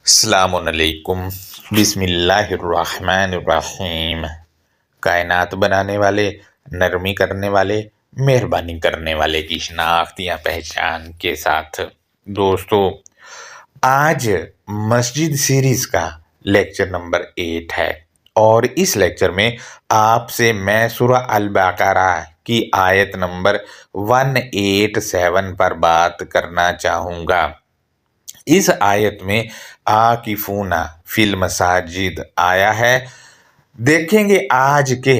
السلام علیکم۔ بسم اللہ الرحمن الرحیم۔ کائنات بنانے والے، نرمی کرنے والے، مہربانی کرنے والے کی شناخت یا پہچان کے ساتھ دوستو، آج مسجد سیریز کا لیکچر نمبر 8 ہے اور اس لیکچر میں آپ سے میں سورہ البقرہ کی آیت نمبر 187 پر بات کرنا چاہوں گا۔ اس آیت میں عاکفون فی المساجد آیا ہے۔ دیکھیں گے آج کے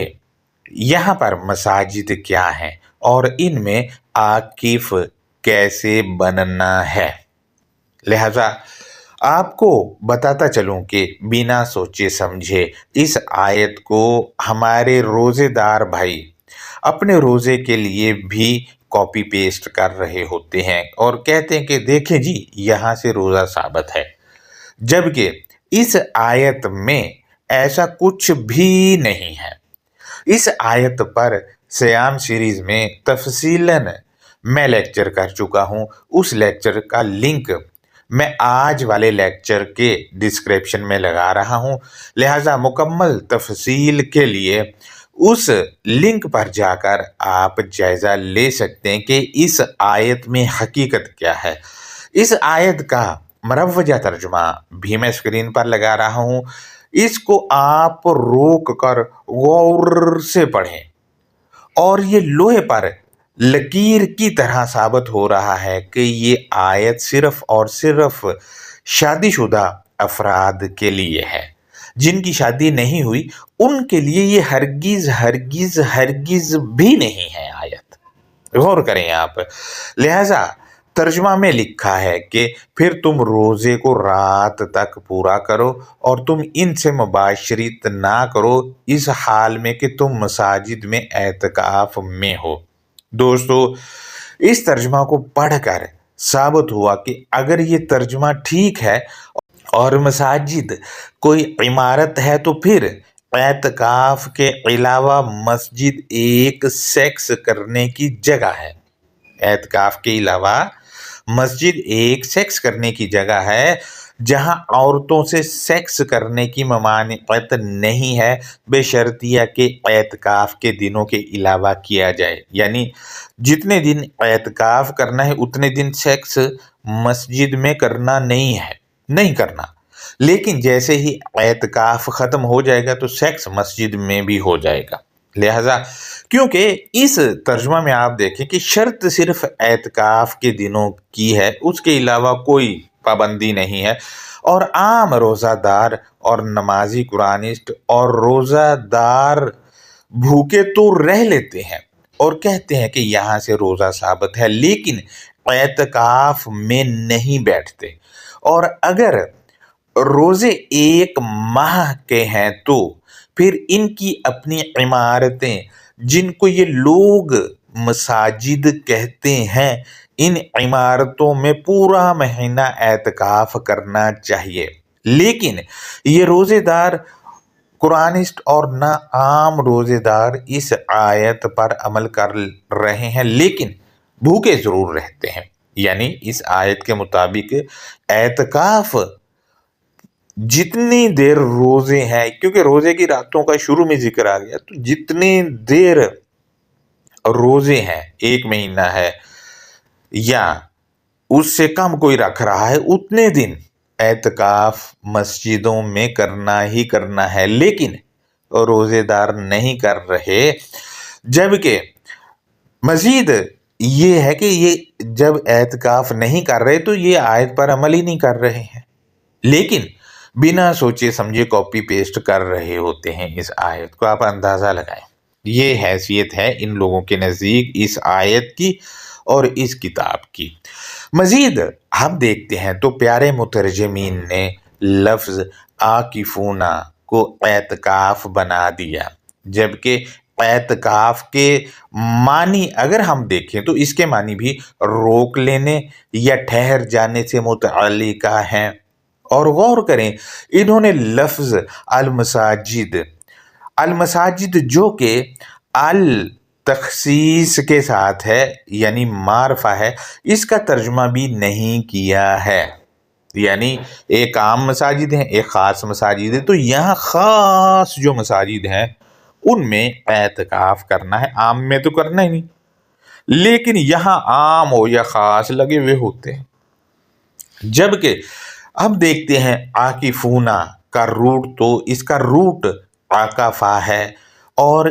یہاں پر مساجد کیا ہیں اور ان میں عاکف کیسے بننا ہے۔ لہذا آپ کو بتاتا چلوں کہ بنا سوچے سمجھے اس آیت کو ہمارے روزے دار بھائی اپنے روزے کے لیے بھی کاپی پیسٹ کر رہے ہوتے ہیں اور کہتے ہیں کہ دیکھیں جی یہاں سے روزہ ثابت ہے، جبکہ اس آیت میں ایسا کچھ بھی نہیں ہے۔ اس آیت پر سیام سیریز میں تفصیلاً میں لیکچر کر چکا ہوں۔ اس لیکچر کا لنک میں آج والے لیکچر کے ڈسکرپشن میں لگا رہا ہوں، لہٰذا مکمل تفصیل کے لیے اس لنک پر جا کر آپ جائزہ لے سکتے ہیں کہ اس آیت میں حقیقت کیا ہے۔ اس آیت کا مروجہ ترجمہ بھی میں اسکرین پر لگا رہا ہوں، اس کو آپ روک کر غور سے پڑھیں اور یہ لوہے پر لکیر کی طرح ثابت ہو رہا ہے کہ یہ آیت صرف اور صرف شادی شدہ افراد کے لیے ہے۔ جن کی شادی نہیں ہوئی ان کے لیے یہ ہرگز ہرگز ہرگز بھی نہیں ہے آیت۔ غور کریں آپ۔ لہذا ترجمہ میں لکھا ہے کہ پھر تم روزے کو رات تک پورا کرو اور تم ان سے مباشرت نہ کرو اس حال میں کہ تم مساجد میں اعتکاف میں ہو۔ دوستو، اس ترجمہ کو پڑھ کر ثابت ہوا کہ اگر یہ ترجمہ ٹھیک ہے اور مساجد کوئی عمارت ہے تو پھر اعتکاف کے علاوہ مسجد ایک سیکس کرنے کی جگہ ہے۔ اعتکاف کے علاوہ مسجد ایک سیکس کرنے کی جگہ ہے جہاں عورتوں سے سیکس کرنے کی ممانعت نہیں ہے، بے شرطیہ کہ اعتکاف کے دنوں کے علاوہ کیا جائے۔ یعنی جتنے دن اعتکاف کرنا ہے اتنے دن سیکس مسجد میں کرنا نہیں کرنا، لیکن جیسے ہی اعتکاف ختم ہو جائے گا تو سیکس مسجد میں بھی ہو جائے گا۔ لہذا کیونکہ اس ترجمہ میں آپ دیکھیں کہ شرط صرف اعتکاف کے دنوں کی ہے، اس کے علاوہ کوئی پابندی نہیں ہے، اور عام روزہ دار اور نمازی قرآنسٹ اور روزہ دار بھوکے تو رہ لیتے ہیں اور کہتے ہیں کہ یہاں سے روزہ ثابت ہے، لیکن اعتکاف میں نہیں بیٹھتے۔ اور اگر روزے ایک ماہ کے ہیں تو پھر ان کی اپنی عمارتیں جن کو یہ لوگ مساجد کہتے ہیں، ان عمارتوں میں پورا مہینہ اعتکاف کرنا چاہیے۔ لیکن یہ روزے دار قرآنسٹ اور نہ عام روزے دار اس آیت پر عمل کر رہے ہیں لیکن بھوکے ضرور رہتے ہیں۔ یعنی اس آیت کے مطابق اعتکاف جتنی دیر روزے ہیں، کیونکہ روزے کی راتوں کا شروع میں ذکر آ گیا، تو جتنی دیر روزے ہیں، ایک مہینہ ہے یا اس سے کم کوئی رکھ رہا ہے، اتنے دن اعتکاف مسجدوں میں کرنا ہی کرنا ہے، لیکن روزے دار نہیں کر رہے۔ جبکہ مزید یہ ہے کہ یہ جب اعتکاف نہیں کر رہے تو یہ آیت پر عمل ہی نہیں کر رہے ہیں، لیکن بنا سوچے سمجھے کاپی پیسٹ کر رہے ہوتے ہیں اس آیت کو۔ آپ اندازہ لگائیں، یہ حیثیت ہے ان لوگوں کے نزدیک اس آیت کی اور اس کتاب کی۔ مزید ہم دیکھتے ہیں تو پیارے مترجمین نے لفظ عاکفون کو اعتکاف بنا دیا، جبکہ اعتکاف کے معنی اگر ہم دیکھیں تو اس کے معنی بھی روک لینے یا ٹھہر جانے سے متعلق ہیں۔ اور غور کریں، انہوں نے لفظ المساجد جو کہ التخصیص کے ساتھ ہے یعنی معرفہ ہے، اس کا ترجمہ بھی نہیں کیا ہے۔ یعنی ایک عام مساجد ہیں، ایک خاص مساجد ہے، تو یہاں خاص جو مساجد ہیں ان میں اعتکاف کرنا ہے، عام میں تو کرنا ہی نہیں، لیکن یہاں عام ہو یا خاص لگے ہوئے ہوتے ہیں۔ جبکہ اب دیکھتے ہیں عاکفونا کا روٹ، تو اس کا روٹ عاکفہ ہے، اور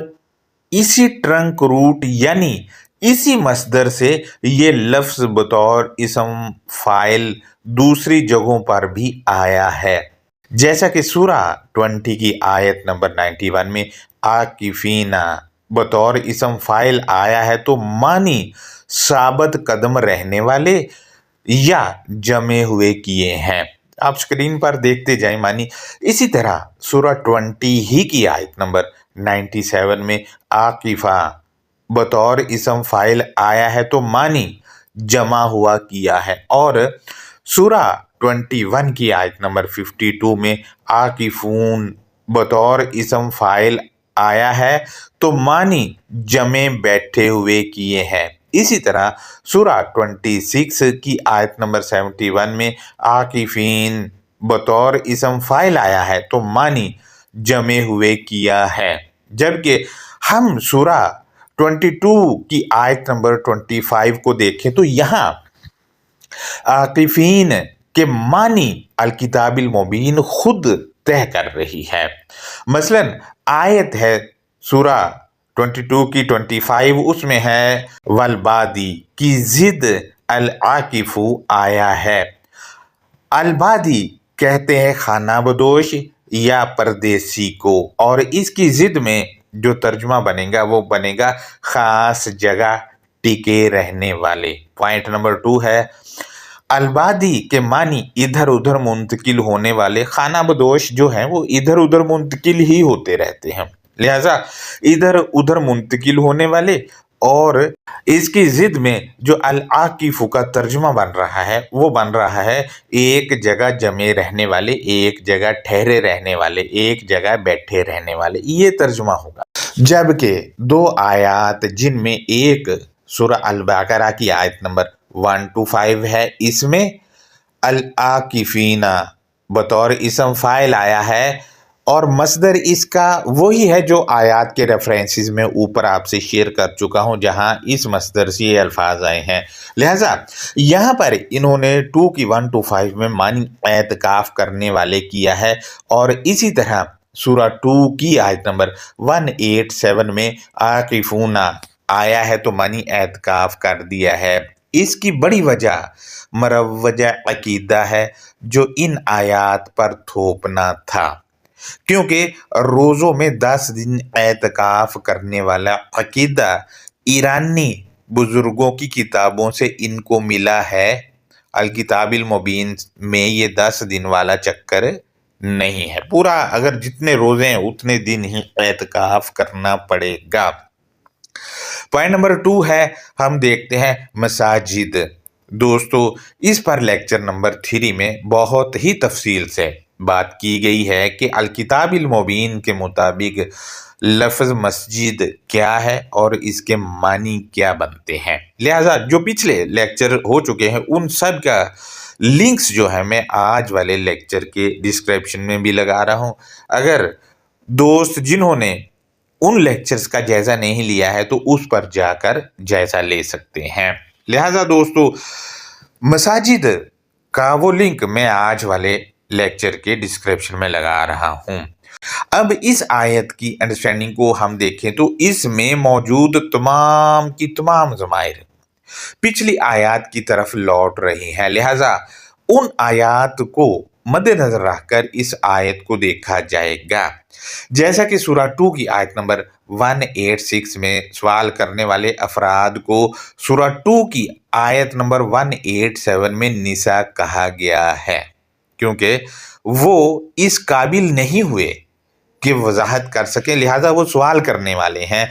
اسی ٹرنک روٹ یعنی اسی مصدر سے یہ لفظ بطور اسم فاعل دوسری جگہوں پر بھی آیا ہے، جیسا کہ سورہ 20 کی آیت نمبر 91 میں عاکفینا بطور اسم فاعل آیا ہے، تو معنی ثابت قدم رہنے والے یا جمے ہوئے کیے ہیں۔ آپ سکرین پر دیکھتے جائیں معنی۔ اسی طرح سورہ 20 ہی کی آیت نمبر 97 میں عاکفہ بطور اسم فاعل آیا ہے، تو معنی جمع ہوا کیا ہے، اور سورہ 21 کی آیت نمبر 52 میں عاکفون بطور اسم فاعل آیا ہے، تو معنی جمع بیٹھے ہوئے کیے ہیں۔ اسی طرح سورہ 26 کی آیت نمبر 71 میں عاکفین بطور اسم فاعل آیا ہے، تو معنی جمع ہوئے کیا ہے۔ جبکہ ہم سورہ 22 کی آیت نمبر 25 کو دیکھیں تو یہاں عاکفین کے معنی الکتاب المبین خود طے کر رہی ہے۔ مثلا آیت ہے سورہ 22 کی 25، اس میں ہے والبادی کی ضد العاکف آیا ہے۔ البادی کہتے ہیں خانہ بدوش یا پردیسی کو، اور اس کی ضد میں جو ترجمہ بنے گا وہ بنے گا خاص جگہ ٹکے رہنے والے۔ پوائنٹ نمبر 2 ہے البادی کے معنی ادھر ادھر منتقل ہونے والے۔ خانہ بدوش جو ہیں وہ ادھر ادھر منتقل ہی ہوتے رہتے ہیں، لہذا ادھر ادھر منتقل ہونے والے، اور اس کی ضد میں جو العاکف کا ترجمہ بن رہا ہے وہ بن رہا ہے ایک جگہ جمے رہنے والے، ایک جگہ ٹھہرے رہنے والے، ایک جگہ بیٹھے رہنے والے، یہ ترجمہ ہوگا۔ جبکہ 2 آیات جن میں ایک سورہ البقرہ کی آیت نمبر 1 to 5 ہے، اس میں العاکفین بطور اسم فاعل آیا ہے، اور مصدر اس کا وہی ہے جو آیات کے ریفرنسز میں اوپر آپ سے شیئر کر چکا ہوں، جہاں اس مصدر سے یہ الفاظ آئے ہیں۔ لہٰذا یہاں پر انہوں نے 2 کی 1 to 5 میں معنی اعتکاف کرنے والے کیا ہے، اور اسی طرح سورہ 2 کی آیت نمبر 187 میں عاکفون آیا ہے، تو معنی اعتکاف کر دیا ہے۔ اس کی بڑی وجہ مروجہ عقیدہ ہے جو ان آیات پر تھوپنا تھا، کیونکہ روزوں میں 10 دن اعتکاف کرنے والا عقیدہ ایرانی بزرگوں کی کتابوں سے ان کو ملا ہے۔ الکتاب المبین میں یہ 10 دن والا چکر نہیں ہے، پورا اگر جتنے روزے ہیں اتنے دن ہی اعتکاف کرنا پڑے گا۔ پوائنٹ نمبر 2 ہے، ہم دیکھتے ہیں مساجد۔ دوستو اس پر لیکچر نمبر 3 میں بہت ہی تفصیل سے بات کی گئی ہے کہ الکتاب المبین کے مطابق لفظ مسجد کیا ہے اور اس کے معنی کیا بنتے ہیں، لہٰذا جو پچھلے لیکچر ہو چکے ہیں ان سب کا لنکس جو ہے میں آج والے لیکچر کے ڈسکرپشن میں بھی لگا رہا ہوں۔ اگر دوست جنہوں نے ان لیکچرز کا جائزہ نہیں لیا ہے تو اس پر جا کر جائزہ لے سکتے ہیں۔ لہٰذا دوستو مساجد کا وہ لنک میں آج والے لیکچر کے ڈسکرپشن میں لگا رہا ہوں۔ اب اس آیت کی انڈرسٹینڈنگ کو ہم دیکھیں تو اس میں موجود تمام کی تمام ضمائر پچھلی آیات کی طرف لوٹ رہی ہیں، لہٰذا ان آیات کو مد نظر رکھ کر اس آیت کو دیکھا جائے گا۔ جیسا کہ سورہ 2 کی آیت نمبر 186 میں سوال کرنے والے افراد کو سورہ 2 کی آیت نمبر 187 میں نساء کہا گیا ہے، کیونکہ وہ اس قابل نہیں ہوئے کہ وضاحت کر سکیں، لہٰذا وہ سوال کرنے والے ہیں،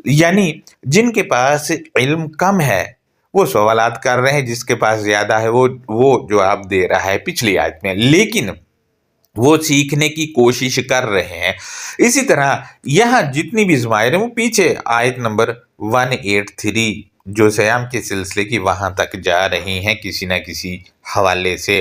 یعنی جن کے پاس علم کم ہے وہ سوالات کر رہے ہیں، جس کے پاس زیادہ ہے وہ جواب دے رہا ہے پچھلی آیت میں، لیکن وہ سیکھنے کی کوشش کر رہے ہیں۔ اسی طرح یہاں جتنی بھی ضمائر ہیں وہ پیچھے آیت نمبر 183 جو سیام کے سلسلے کی وہاں تک جا رہی ہیں کسی نہ کسی حوالے سے۔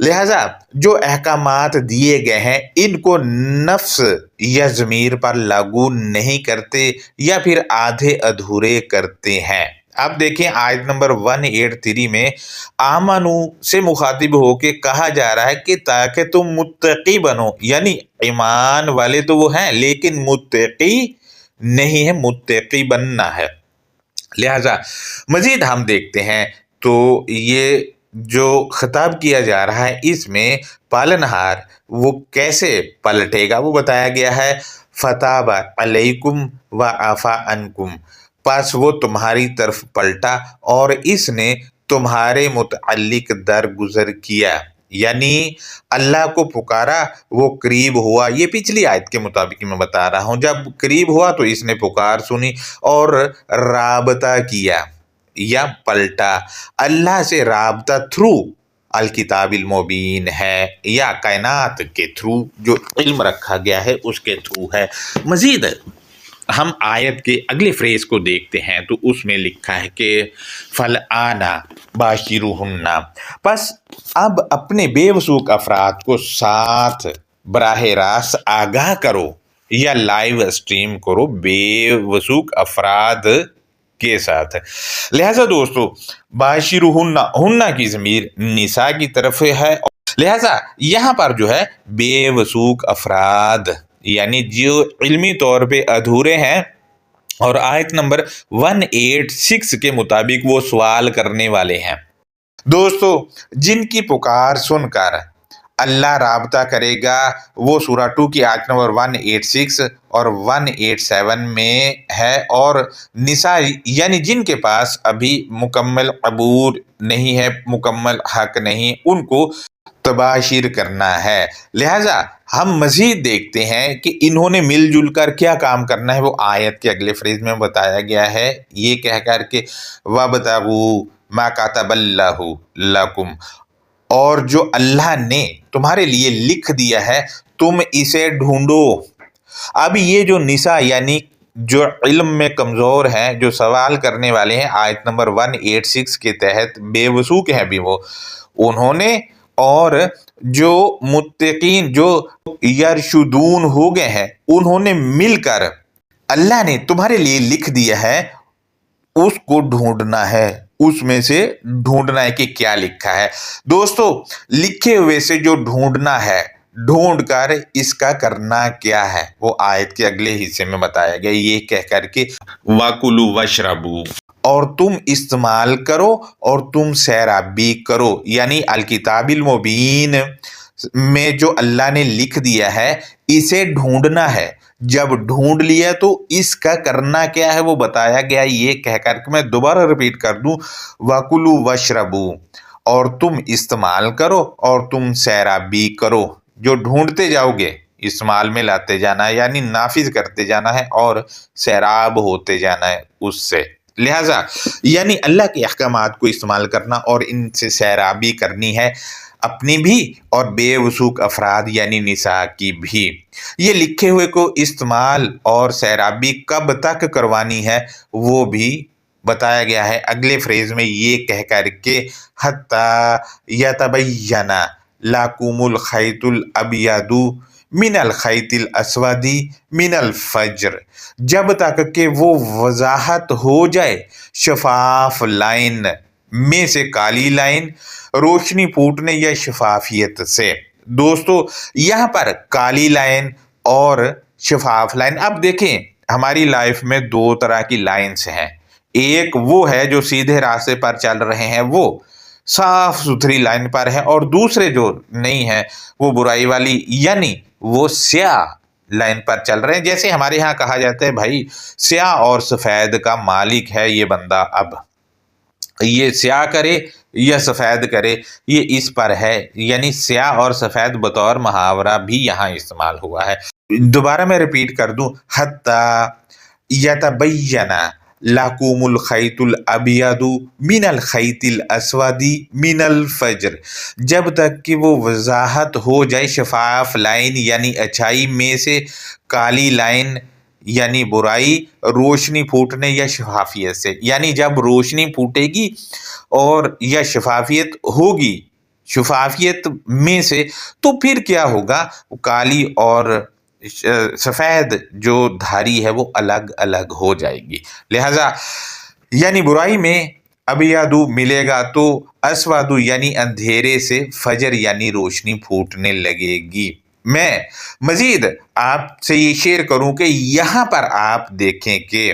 لہذا جو احکامات دیے گئے ہیں ان کو نفس یا ضمیر پر لاگو نہیں کرتے یا پھر آدھے ادھورے کرتے ہیں۔ اب دیکھیں آیت نمبر 183 میں آمنو سے مخاطب ہو کے کہا جا رہا ہے کہ تاکہ تم متقی بنو، یعنی ایمان والے تو وہ ہیں لیکن متقی نہیں ہے، متقی بننا ہے۔ لہذا مزید ہم دیکھتے ہیں تو یہ جو خطاب کیا جا رہا ہے اس میں پالنہار وہ کیسے پلٹے گا وہ بتایا گیا ہے۔ فتاب علیکم وعفا عنکم، پس وہ تمہاری طرف پلٹا اور اس نے تمہارے متعلق درگزر کیا، یعنی اللہ کو پکارا، وہ قریب ہوا۔ یہ پچھلی آیت کے مطابق میں بتا رہا ہوں، جب قریب ہوا تو اس نے پکار سنی اور رابطہ کیا یا پلٹا۔ اللہ سے رابطہ تھرو الکتاب المبین ہے یا کائنات کے تھرو جو علم رکھا گیا ہے اس کے تھرو ہے۔ مزید ہم آیت کے اگلے فریز کو دیکھتے ہیں تو اس میں لکھا ہے کہ فَالْآنَ بَاشِرُوهُنَّ، پس اب اپنے بے وثوق افراد کو ساتھ براہ راست آگاہ کرو یا لائیو اسٹریم کرو بے وثوق افراد کے ساتھ۔ لہٰذا دوستو باشرہن، ہنہ کی ضمیر نساء کی طرف ہے، لہٰذا یہاں پر جو ہے بے وثوق افراد یعنی جو علمی طور پہ ادھورے ہیں، اور آیت نمبر 186 کے مطابق وہ سوال کرنے والے ہیں۔ دوستو جن کی پکار سن کر اللہ رابطہ کرے گا وہ سورہ 2 کی آیت نمبر 186 اور 187 میں ہے، اور نساء یعنی جن کے پاس ابھی مکمل عبور نہیں ہے، مکمل حق نہیں، ان کو تباشر کرنا ہے۔ لہٰذا ہم مزید دیکھتے ہیں کہ انہوں نے مل جل کر کیا کام کرنا ہے، وہ آیت کے اگلے فریز میں بتایا گیا ہے، یہ کہہ کر کہ وَابْتَغُوا مَا كَتَبَ اللَّهُ لَكُمْ، اور جو اللہ نے تمہارے لیے لکھ دیا ہے تم اسے ڈھونڈو۔ اب یہ جو نساء یعنی جو علم میں کمزور ہیں، جو سوال کرنے والے ہیں، آیت نمبر 186 کے تحت بے وثوق ہیں بھی وہ، انہوں نے، اور جو متقین جو یرشدون ہو گئے ہیں انہوں نے مل کر اللہ نے تمہارے لیے لکھ دیا ہے اس کو ڈھونڈنا ہے، اس میں سے ڈھونڈنا ہے کہ کیا لکھا ہے۔ دوستو لکھے ہوئے سے جو ڈھونڈنا ہے، ڈھونڈ کر اس کا کرنا کیا ہے وہ آیت کے اگلے حصے میں بتایا گیا، یہ کہہ کر کہ وَكُلُوا وَاشْرَبُوا، اور تم استعمال کرو اور تم سیرابی کرو، یعنی الکتاب المبین میں جو اللہ نے لکھ دیا ہے اسے ڈھونڈنا ہے۔ جب ڈھونڈ لیا تو اس کا کرنا کیا ہے وہ بتایا گیا، یہ کہہ کر کہ میں دوبارہ ریپیٹ کر دوں، وَكُلُوا وَاشْرَبُوا، اور تم استعمال کرو اور تم سیرابی کرو۔ جو ڈھونڈتے جاؤ گے استعمال میں لاتے جانا ہے، یعنی نافذ کرتے جانا ہے اور سیراب ہوتے جانا ہے اس سے۔ لہٰذا یعنی اللہ کے احکامات کو استعمال کرنا اور ان سے سیرابی کرنی ہے، اپنی بھی اور بے وثوق افراد یعنی نساء کی بھی۔ یہ لکھے ہوئے کو استعمال اور سیرابی کب تک کروانی ہے وہ بھی بتایا گیا ہے اگلے فریز میں، یہ کہہ کر کہ حتی یتبین لکم الخیط الابیض من الخیط الاسود من الفجر، جب تک کہ وہ وضاحت ہو جائے شفاف لائن میں سے کالی لائن روشنی پھوٹنے یا شفافیت سے۔ دوستو یہاں پر کالی لائن اور شفاف لائن، اب دیکھیں ہماری لائف میں دو طرح کی لائنز ہیں، ایک وہ ہے جو سیدھے راستے پر چل رہے ہیں، وہ صاف ستھری لائن پر ہے، اور دوسرے جو نہیں ہیں وہ برائی والی یعنی وہ سیاہ لائن پر چل رہے ہیں۔ جیسے ہمارے ہاں کہا جاتا ہے بھائی سیاہ اور سفید کا مالک ہے یہ بندہ، اب یہ سیاہ کرے یا سفید کرے یہ اس پر ہے، یعنی سیاہ اور سفید بطور محاورہ بھی یہاں استعمال ہوا ہے۔ دوبارہ میں ریپیٹ کر دوں، حتی یتبین لکم الخیط الابیض من الخیط الاسود من الفجر، جب تک کہ وہ وضاحت ہو جائے شفاف لائن یعنی اچھائی میں سے کالی لائن یعنی برائی روشنی پھوٹنے یا شفافیت سے، یعنی جب روشنی پھوٹے گی اور یا شفافیت ہوگی شفافیت میں سے، تو پھر کیا ہوگا، کالی اور سفید جو دھاری ہے وہ الگ الگ ہو جائے گی۔ لہذا یعنی برائی میں ابیادو ملے گا تو اسوادو یعنی اندھیرے سے فجر یعنی روشنی پھوٹنے لگے گی۔ میں مزید آپ سے یہ شیئر کروں کہ یہاں پر آپ دیکھیں کہ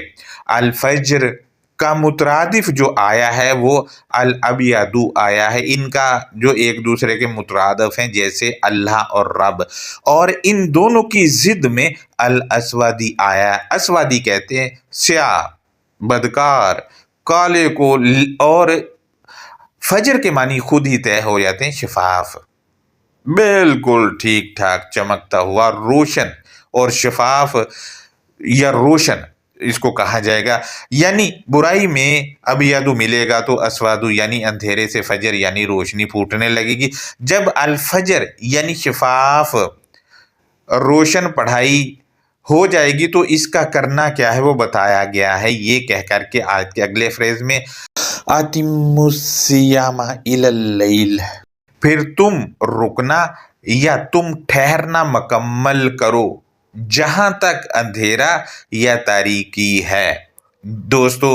الفجر کا مترادف جو آیا ہے وہ الابیادو آیا ہے۔ ان کا جو ایک دوسرے کے مترادف ہیں جیسے اللہ اور رب، اور ان دونوں کی ضد میں الاسودی آیا ہے۔ اسودی کہتے ہیں سیاہ، بدکار، کالے کو، اور فجر کے معنی خود ہی طے ہو جاتے ہیں، شفاف، بالکل ٹھیک ٹھاک چمکتا ہوا، روشن اور شفاف یا روشن اس کو کہا جائے گا۔ یعنی برائی میں ابیادو ملے گا تو اسوادو یعنی اندھیرے سے فجر یعنی روشنی پھوٹنے لگے گی۔ جب الفجر یعنی شفاف روشن پڑھائی ہو جائے گی تو اس کا کرنا کیا ہے وہ بتایا گیا ہے، یہ کہہ کر کے آیت کے اگلے فریز میں آتِمُّ الصِّیَامَ إِلَى اللَّیْلِ، پھر تم رکنا یا تم ٹھہرنا مکمل کرو جہاں تک اندھیرا یا تاریکی ہے۔ دوستو،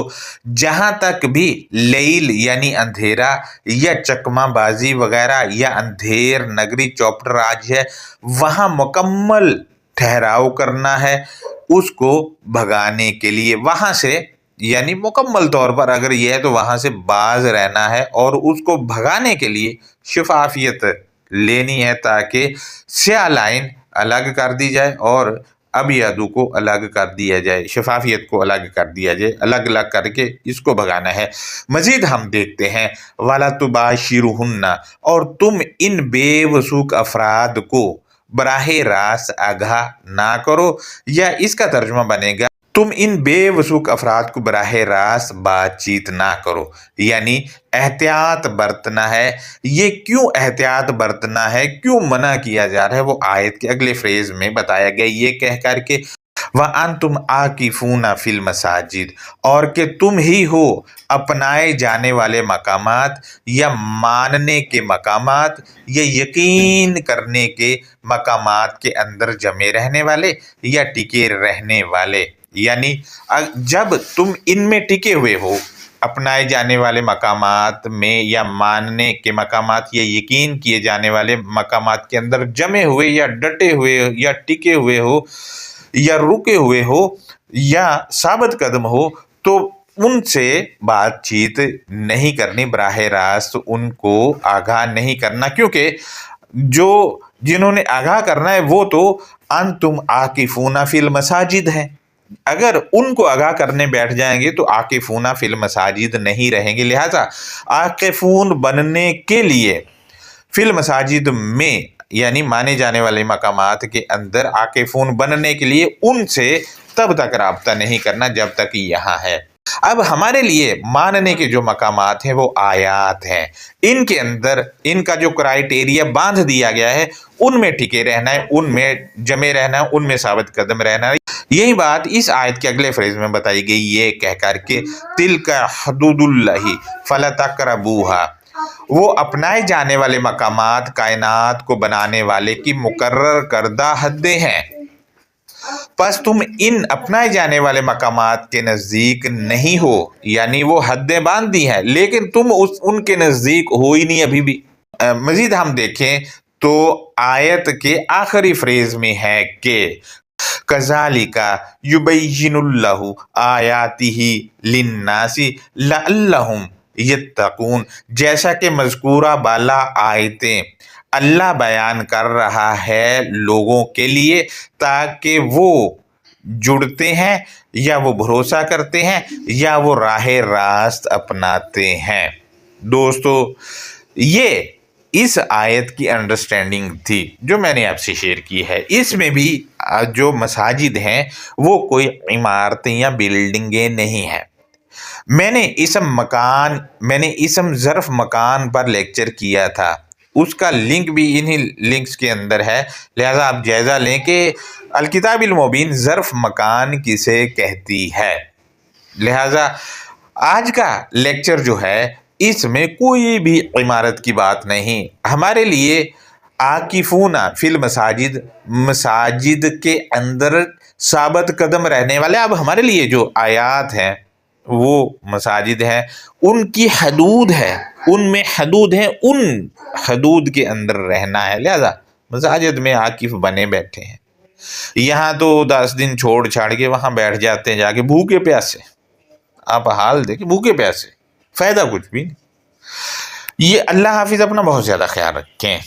جہاں تک بھی لیل یعنی اندھیرا یا چکمہ بازی وغیرہ یا اندھیر نگری چوپڑ راج ہے، وہاں مکمل ٹھہراؤ کرنا ہے اس کو بھگانے کے لیے۔ وہاں سے یعنی مکمل طور پر اگر یہ ہے تو وہاں سے باز رہنا ہے اور اس کو بھگانے کے لیے شفافیت لینی ہے تاکہ سیاہ لائن الگ کر دی جائے اور ابیادو کو الگ کر دیا جائے، شفافیت کو الگ کر دیا جائے، الگ الگ کر کے اس کو بھگانا ہے۔ مزید ہم دیکھتے ہیں وَلَا تُبَاشِرُهُنَّ، اور تم ان بے وثوق افراد کو براہ راست آگاہ نہ کرو، یا اس کا ترجمہ بنے گا تم ان بے وثوق افراد کو براہ راست بات چیت نہ کرو، یعنی احتیاط برتنا ہے۔ یہ کیوں احتیاط برتنا ہے، کیوں منع کیا جا رہا ہے، وہ آیت کے اگلے فریز میں بتایا گیا، یہ کہہ کر کے وَأَنْتُمْ عَاكِفُونَ فِي الْمَسَاجِدِ، اور کہ تم ہی ہو اپنائے جانے والے مقامات یا ماننے کے مقامات یا یقین کرنے کے مقامات کے اندر جمے رہنے والے یا ٹکے رہنے والے۔ یعنی جب تم ان میں ٹکے ہوئے ہو، اپنائے جانے والے مقامات میں یا ماننے کے مقامات یا یقین کیے جانے والے مقامات کے اندر جمے ہوئے یا ڈٹے ہوئے یا ٹکے ہوئے ہو یا رکے ہوئے ہو یا ثابت قدم ہو، تو ان سے بات چیت نہیں کرنی، براہ راست ان کو آگاہ نہیں کرنا، کیونکہ جنہوں نے آگاہ کرنا ہے وہ تو انتم عاکفون فی المساجد ہیں۔ اگر ان کو آگاہ کرنے بیٹھ جائیں گے تو عاکفون فی المساجد نہیں رہیں گے۔ لہٰذا عاکفون بننے کے لیے فی المساجد میں یعنی مانے جانے والے مقامات کے اندر عاکفون بننے کے لیے ان سے تب تک رابطہ نہیں کرنا جب تک یہاں ہے۔ اب ہمارے لیے ماننے کے جو مقامات ہیں وہ آیات ہیں، ان کے اندر ان کا جو کرائیٹیریا باندھ دیا گیا ہے ان میں ٹکے رہنا ہے، ان میں جمے رہنا ہے، ان میں ثابت قدم رہنا ہے۔ یہی بات اس آیت کے اگلے فریز میں بتائی گئی، یہ کہہ کر کے تِلْکَ حُدُودُ اللَّهِ فَلَا تَقْرَبُوهَا، وہ اپنائے جانے والے مقامات کائنات کو بنانے والے کی مقرر کردہ حدیں ہیں، پس تم ان اپنائے جانے والے مقامات کے نزدیک نہیں ہو، یعنی وہ حدیں باندھ دی ہیں لیکن تم ان کے نزدیک ہو ہی نہیں ابھی بھی۔ مزید ہم دیکھیں تو آیت کے آخری فریز میں ہے کہ كَذَلِكَ يُبَيِّنُ اللَّهُ آيَاتِهِ لِلنَّاسِ لَعَلَّهُمْ يَتَّقُونَ، جیسا کہ مذکورہ بالا آیتیں اللہ بیان کر رہا ہے لوگوں کے لیے تاکہ وہ جڑتے ہیں یا وہ بھروسہ کرتے ہیں یا وہ راہ راست اپناتے ہیں۔ دوستو، یہ اس آیت کی انڈرسٹینڈنگ تھی جو میں نے آپ سے شیئر کی ہے۔ اس میں بھی جو مساجد ہیں وہ کوئی عمارتیں یا بلڈنگیں نہیں ہیں۔ میں نے اسم ظرف مکان پر لیکچر کیا تھا، اس کا لنک بھی انہی لنکس کے اندر ہے، لہذا آپ جائزہ لیں کہ الکتاب المبین ظرف مکان کسے کہتی ہے۔ لہذا آج کا لیکچر جو ہے اس میں کوئی بھی عمارت کی بات نہیں. ہمارے لیے عاکفون فی المساجد، مساجد کے اندر ثابت قدم رہنے والے. اب ہمارے لیے جو آیات ہیں وہ مساجد ہیں، ان کی حدود ہے، ان میں حدود ہیں، ان حدود کے اندر رہنا ہے. لہذا مساجد میں عاکف بنے بیٹھے ہیں. یہاں تو 10 دن چھوڑ چھاڑ کے وہاں بیٹھ جاتے ہیں جا کے بھوکے پیاسے. آپ حال دیکھیں، بھوکے پیاسے، فائدہ کچھ بھی نہیں. یہ اللہ حافظ اپنا بہت زیادہ خیال رکھیں.